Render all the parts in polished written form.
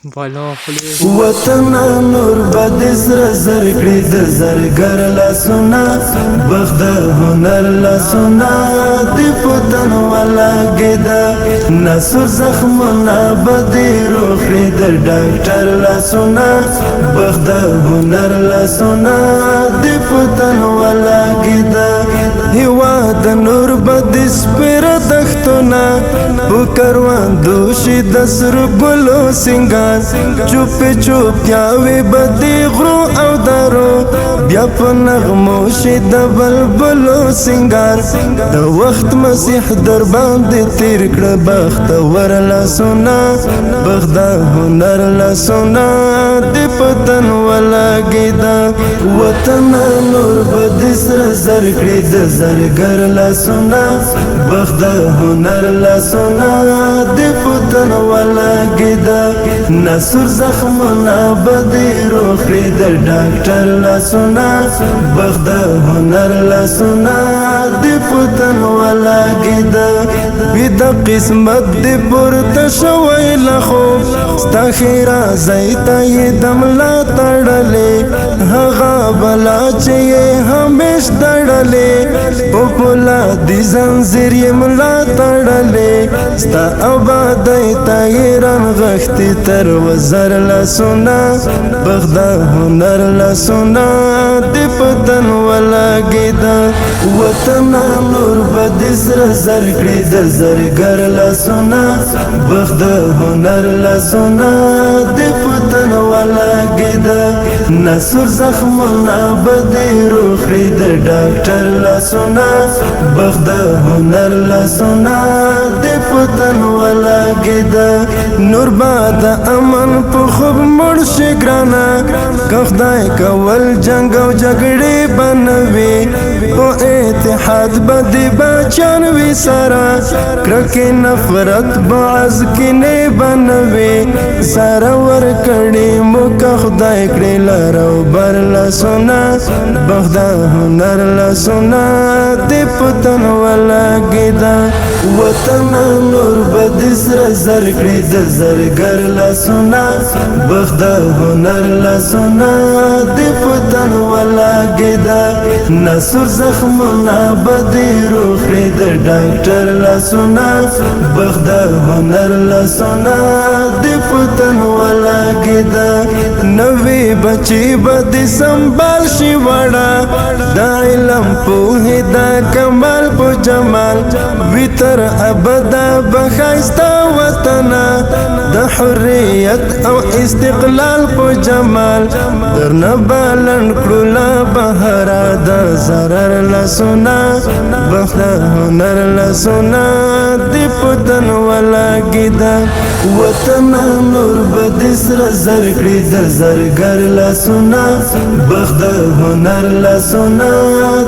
بالا خلی وطن نور بد زر زر کړی د زرګر لاسونه بخت هنر لاسونه دی پتن ولا ګدا نصر زخمونه بد روح د ډاکټر لاسونه بخت هنر لاسونه دی پتن ولا ګدا هوا د نور بد سپر دختونه وکروان دوشي د سر ګلو سنگار چوپ چوپ پیاوی بدی غرو او دارو بیا په نغمو شي د بلبلو سنگار د وخت مسیح در باندې تیر کړه بخت ورلا سونا بخت هنر لا سونا د پتن ولا ګیدا وطن نور بد سر زر کړی د زرګر لا سونا بخت هنر لا سونا د پتن ولا ګیدا نصر زخمنا بدی روخی در ڈاکٹر لاسونا بخت هنر لاسونا دی پتن والا گیدا بیدا قسمت دی پورت شوی لخوب ستا خیرا زیتا ی دملا تڑلی هغا بلا چیه همیش دڑلی پوپولا دی زنزیر یملا تڑلی ستا آبادی تایران غختی تر وزر لاسونا بخت هنر لاسونا دی پتن ولا ګیدا وطن نور بد زر زر کړی د زرګر لاسونا بخت هنر لاسونا دی پتن ولا ګیدا نصر زخمونه بد روح د ډاکټر لاسونا بخت هنر لاسونا دی پتن ولا ګیدا نور باد امن په خوب مړ شي ګرانا که خدای کول جنگ او جګړې بنوي او اتحاد بدی بچان وی سارا کرکه نفرت بعض کې نه بنوي سارا ور کړي مو که خدای کړي لارو بر لا سونا بخت هنر لا سونا دی پتن ولا ګیدا وطن نور بد زر زر کړی د زرګر لاسونا بخت هنر لاسونا دی پتن ولا ګیدا نصر زخمونه بدی روح د ډاکټر لاسونا بخت هنر لاسونا دی پتن ولا ګیدا نوې بچي بدی سنبال شي وړا د علم په هدا کمال په جمال وتر ابدا بخایستا وطن د حریت او استقلال په جمال درنه بالن کړه بهر د zarar la sona bakhta hunar la sona di patan wala gida watan nur badisr zar kri da zargar la sona bakhta hunar la sona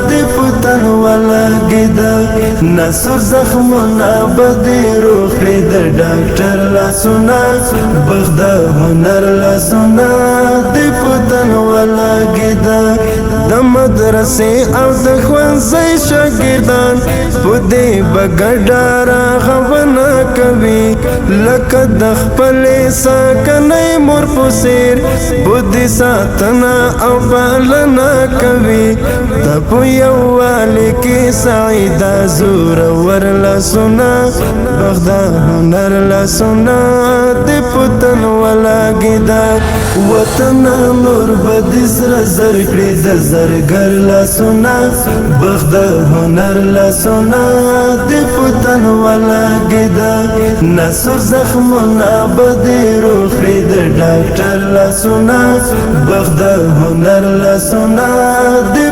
di patan wala gida nasur zakhmuna badi ruhi da doctor la sona bakhta hunar la sona di patan wala gida da madrase او د ښوونځي شاګردان په دې بګډاره غوونه کوي لکه د خپلې ساکنۍ مور په څېر په دې ساتنه او پالنه کوي د په یووالي کې سعیده زورور لاسونه بخت هنر لاسونه د پتن ولا ګیدا وطن نور بد سره زر کړي د زرګر لاسونه بخت هنر لاسونه دی پتن ولا ګیدا نصر زخمونه بدی روح د ډاکټر لاسونه بخت هنر لاسونه دی